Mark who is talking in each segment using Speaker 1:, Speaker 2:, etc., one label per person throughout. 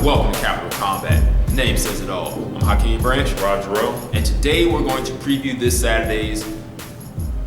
Speaker 1: Welcome to Capital Combat. Name says it all. I'm Hakeem Branch.
Speaker 2: Roger Rowe.
Speaker 1: And today we're going to preview this Saturday's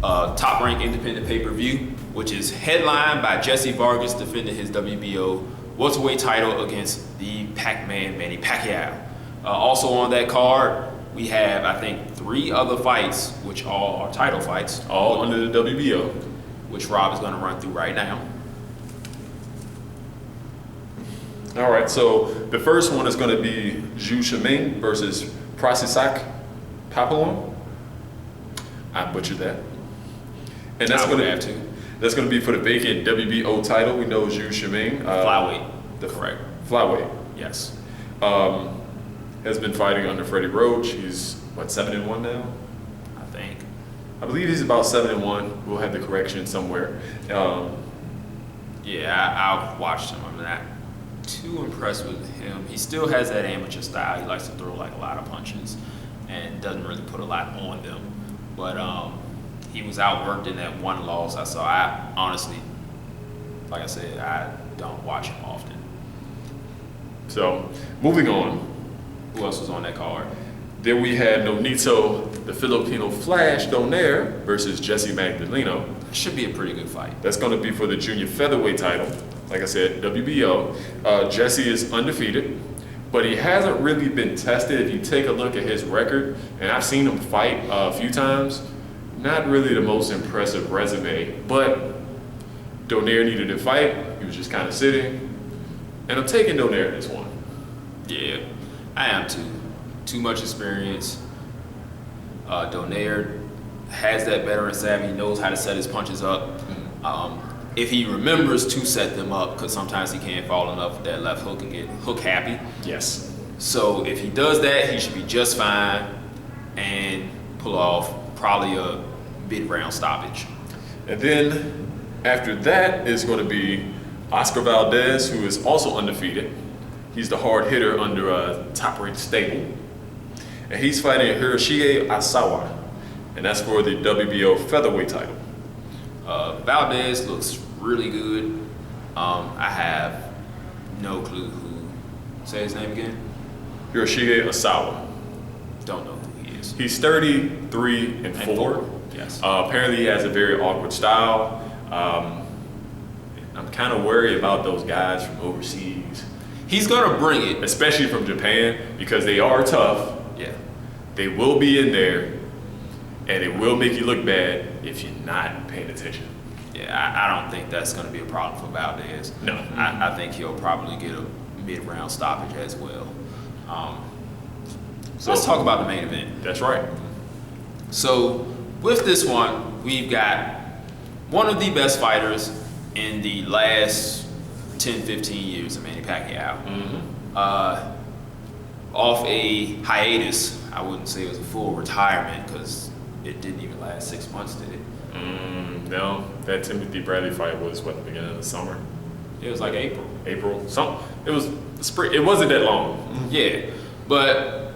Speaker 1: Top Rank Independent Pay-Per-View, which is headlined by Jesse Vargas defending his WBO welterweight title against the Pac-Man Manny Pacquiao. Also on that card, we have, I think, 3 other fights, which all are title fights.
Speaker 2: All under the WBO.
Speaker 1: Which Rob is going to run through right now.
Speaker 2: All right, so the first one is going to be Zhu Shiming versus Prasisak Papillon. I butchered that. And that's going to
Speaker 1: have to.
Speaker 2: That's going to be for the vacant WBO title. We know Zhu Shiming.
Speaker 1: Flyweight. Correct.
Speaker 2: Flyweight.
Speaker 1: Yes.
Speaker 2: Has been fighting under Freddie Roach. He's, what, 7-1 now?
Speaker 1: I think.
Speaker 2: I believe he's about 7-1. We'll have the correction somewhere.
Speaker 1: Yeah, I've watched him. I'm not too impressed with him. He still has that amateur style. He likes to throw like a lot of punches and doesn't really put a lot on them. But he was outworked in that one loss I saw. I honestly, like I said, I don't watch him often.
Speaker 2: So, moving on.
Speaker 1: Who else was on that card?
Speaker 2: Then we had Nonito, the Filipino Flash Donaire versus Jesse Magdaleno.
Speaker 1: Should be a pretty good fight.
Speaker 2: That's going to be for the junior featherweight title. Like I said, WBO. Jesse is undefeated, but he hasn't really been tested. If you take a look at his record, and I've seen him fight a few times, not really the most impressive resume, but Donaire needed to fight. He was just kind of sitting. And I'm taking Donaire this one.
Speaker 1: Yeah, I am too. Too much experience. Donaire has that veteran savvy. He knows how to set his punches up. If he remembers to set them up, because sometimes he can't fall enough with that left hook and get hook happy.
Speaker 2: Yes.
Speaker 1: So if he does that, he should be just fine and pull off probably a mid-round stoppage.
Speaker 2: And then after that is going to be Oscar Valdez, who is also undefeated. He's the hard hitter under a top-rated stable. And he's fighting Hiroshige Asawa, and that's for the WBO featherweight title.
Speaker 1: Valdez looks really good. I have no clue who. Say his name again?
Speaker 2: Hiroshige Asawa.
Speaker 1: Don't know who he is.
Speaker 2: He's 33-4.
Speaker 1: Yes.
Speaker 2: Apparently he has a very awkward style. I'm kind of worried about those guys from overseas.
Speaker 1: He's gonna bring it.
Speaker 2: Especially from Japan, because they are tough.
Speaker 1: Yeah.
Speaker 2: They will be in there, and it will make you look bad if you're not paying attention.
Speaker 1: Yeah, I don't think that's going to be a problem for Valdez.
Speaker 2: No.
Speaker 1: I think he'll probably get a mid-round stoppage as well. So let's talk about the main event.
Speaker 2: That's right.
Speaker 1: So with this one, we've got one of the best fighters in the last 10, 15 years of Manny Pacquiao. Off a hiatus. I wouldn't say it was a full retirement because it didn't even last 6 months, did it?
Speaker 2: No, that Timothy Bradley fight was what, the beginning of the summer?
Speaker 1: It was like April.
Speaker 2: It was spring. It wasn't that long.
Speaker 1: Yeah, but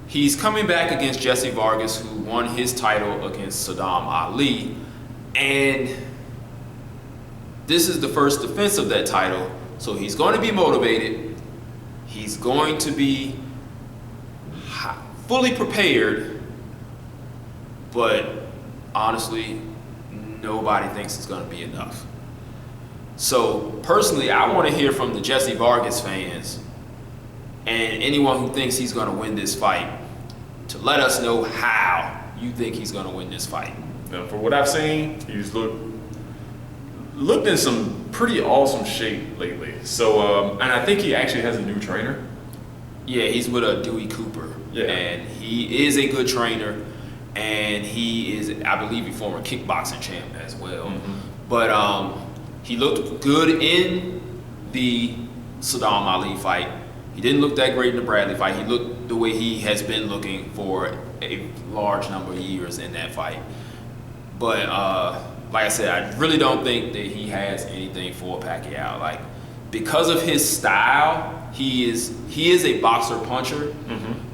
Speaker 1: he's coming back against Jesse Vargas, who won his title against Saddam Ali, and this is the first defense of that title, so he's going to be motivated. He's going to be fully prepared, but honestly, nobody thinks it's going to be enough. So personally, I want to hear from the Jesse Vargas fans and anyone who thinks he's going to win this fight to let us know how you think he's going to win this fight.
Speaker 2: Now, for what I've seen, he's looked in some pretty awesome shape lately. So, and I think he actually has a new trainer.
Speaker 1: Yeah, he's with a Dewey Cooper.
Speaker 2: Yeah.
Speaker 1: And he is a good trainer. And he is, I believe, a former kickboxing champ as well. But he looked good in the Saddam Ali fight. He didn't look that great in the Bradley fight. He looked the way he has been looking for a large number of years in that fight. But like I said, I really don't think that he has anything for Pacquiao. Like, because of his style, he is a boxer puncher,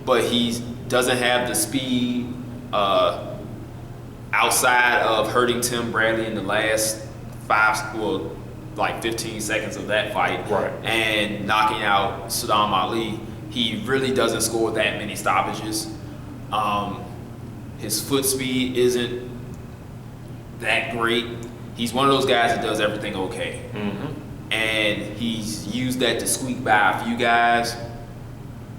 Speaker 1: but he doesn't have the speed outside of hurting Tim Bradley in the last like 15 seconds of that fight,
Speaker 2: Right.
Speaker 1: and knocking out Saddam Ali. He really doesn't score that many stoppages. His foot speed isn't that great. He's one of those guys that does everything okay. And he's used that to squeak by a few guys,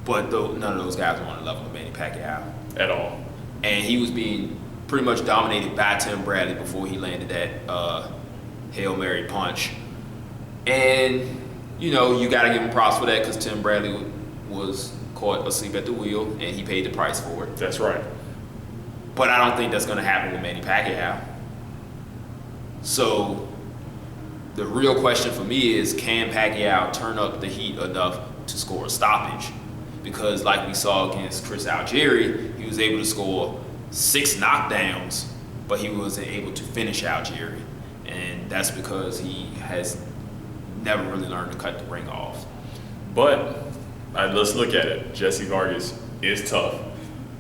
Speaker 1: but none of those guys are on the level of Manny Pacquiao.
Speaker 2: At all.
Speaker 1: And he was being pretty much dominated by Tim Bradley before he landed that Hail Mary punch. And, you know, you got to give him props for that because Tim Bradley was caught asleep at the wheel and he paid the price for it.
Speaker 2: That's right.
Speaker 1: But I don't think that's going to happen with Manny Pacquiao. So the real question for me is, can Pacquiao turn up the heat enough to score a stoppage? Because like we saw against Chris Algieri, he was able to score 6 knockdowns, but he wasn't able to finish Algieri. And that's because he has never really learned to cut the ring off.
Speaker 2: But let's look at it. Jesse Vargas is tough.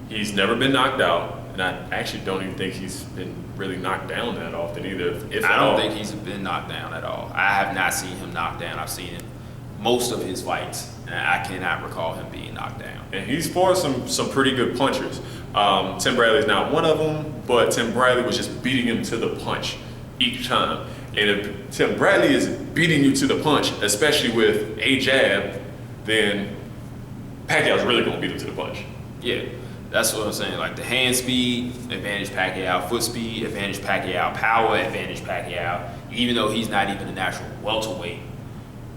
Speaker 2: He's never been knocked out, and I actually don't even think he's been really knocked down that often either.
Speaker 1: I don't think he's been knocked down at all. I have not seen him knocked down. I've seen most of his fights, and I cannot recall him being knocked down.
Speaker 2: And he's fought some pretty good punchers. Tim Bradley's not one of them, but Tim Bradley was just beating him to the punch each time. And if Tim Bradley is beating you to the punch, especially with a jab, then Pacquiao's really going to beat him to the punch.
Speaker 1: Yeah, that's what I'm saying. Like the hand speed, advantage Pacquiao. Foot speed, advantage Pacquiao. Power, advantage Pacquiao. Even though he's not even a natural welterweight,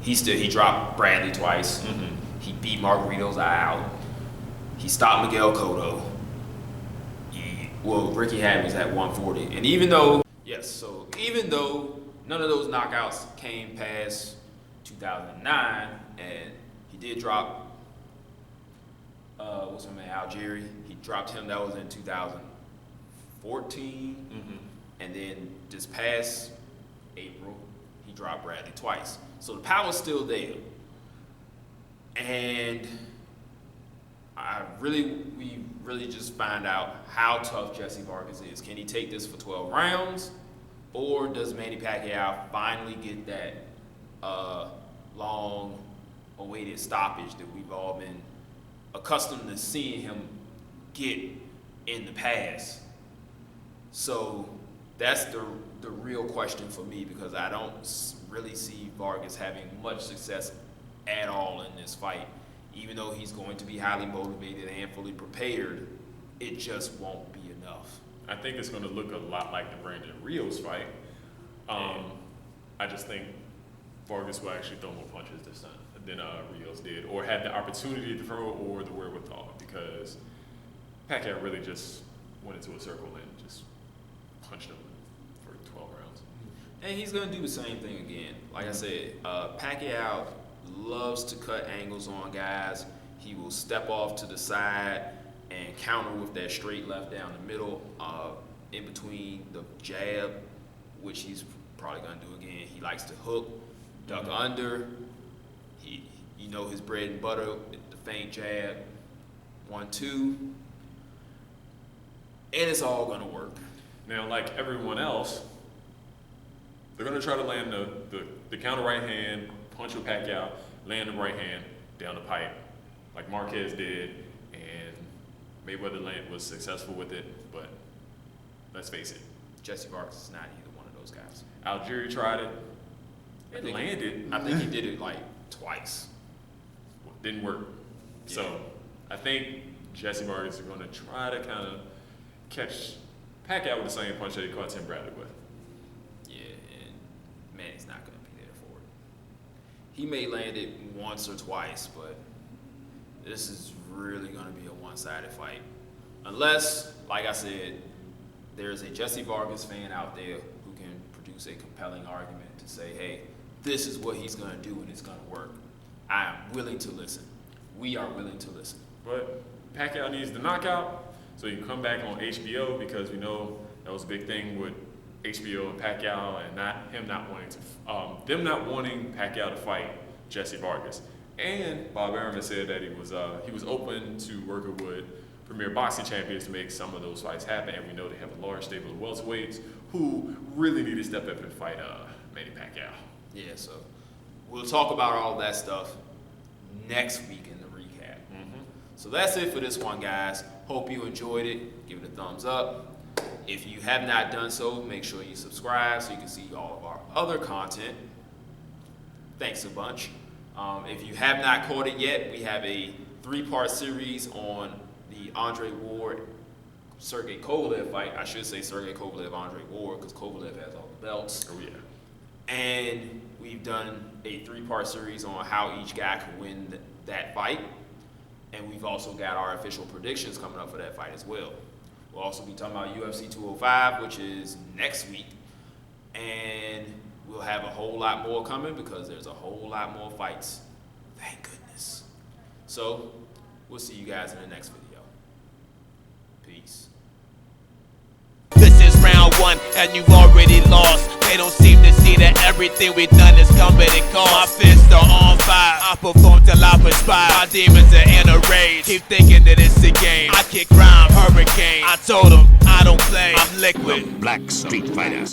Speaker 1: he dropped Bradley twice. He beat Margarito's eye out. He stopped Miguel Cotto. Ricky Hatton's at 140. And even though none of those knockouts came past 2009, and he did drop what's her name, Algieri. He dropped him. That was in 2014. And then this past April, he dropped Bradley twice. So the power's still there. And we really just find out how tough Jesse Vargas is. Can he take this for 12 rounds? Or does Manny Pacquiao finally get that long-awaited stoppage that we've all been accustomed to seeing him get in the past? So that's the real question for me, because I don't really see Vargas having much success at all in this fight. Even though he's going to be highly motivated and fully prepared, it just won't be enough.
Speaker 2: I think it's going to look a lot like the Brandon Rios fight. I just think Vargas will actually throw more punches this time than Rios did, or had the opportunity to throw or the wherewithal, because Pacquiao really just went into a circle and just punched him for 12 rounds.
Speaker 1: And he's going to do the same thing again. Like I said, Pacquiao loves to cut angles on guys. He will step off to the side and counter with that straight left down the middle, in between the jab, which he's probably going to do again. He likes to hook, duck under. His bread and butter, the feint jab, 1-2. And it's all going to work.
Speaker 2: Now, like everyone else, they're going to try to land the counter right hand, punch with Pacquiao, land the right hand down the pipe, like Marquez did, and Mayweather was successful with it, but let's face it,
Speaker 1: Jesse Vargas is not either one of those guys.
Speaker 2: Algieri tried it, it landed.
Speaker 1: I think he did it like twice.
Speaker 2: Didn't work.
Speaker 1: Yeah.
Speaker 2: So I think Jesse Vargas is going to try to kind of catch Pacquiao with the same punch that he caught Tim Bradley with.
Speaker 1: Yeah, and Manny's not going to be there for it. He may land it once or twice, but this is really going to be a one-sided fight. Unless, like I said, there's a Jesse Vargas fan out there who can produce a compelling argument to say, hey, this is what he's going to do and it's going to work. I am willing to listen. We are willing to listen.
Speaker 2: But Pacquiao needs the knockout so he can come back on HBO, because we know that was a big thing with HBO and Pacquiao, and them not wanting Pacquiao to fight Jesse Vargas. And Bob Arum has said that he was open to working with premier boxing champions to make some of those fights happen. And we know they have a large stable of welterweights who really need to step up and fight Manny Pacquiao.
Speaker 1: Yeah, so we'll talk about all that stuff next week in the recap. So that's it for this one, guys. Hope you enjoyed it. Give it a thumbs up. If you have not done so, make sure you subscribe so you can see all of our other content. Thanks a bunch. If you have not caught it yet, we have a 3-part series on the Andre Ward Sergey Kovalev fight. I should say Sergey Kovalev, Andre Ward, because Kovalev has all the belts.
Speaker 2: Oh, yeah.
Speaker 1: And we've done a 3-part series on how each guy could win that fight. And we've also got our official predictions coming up for that fight as well. We'll also be talking about UFC 205, which is next week. And we'll have a whole lot more coming because there's a whole lot more fights. Thank goodness. So, we'll see you guys in the next video. Peace.
Speaker 3: This is round 1 and you've already lost. They don't seem to see that everything we've done is coming at cost. My fists are on fire, I perform till I perspire. My demons are in a rage, keep thinking that it's a game. I kick rhyme, hurricane, I told them I don't play, I'm liquid.
Speaker 4: Black Street Fighter.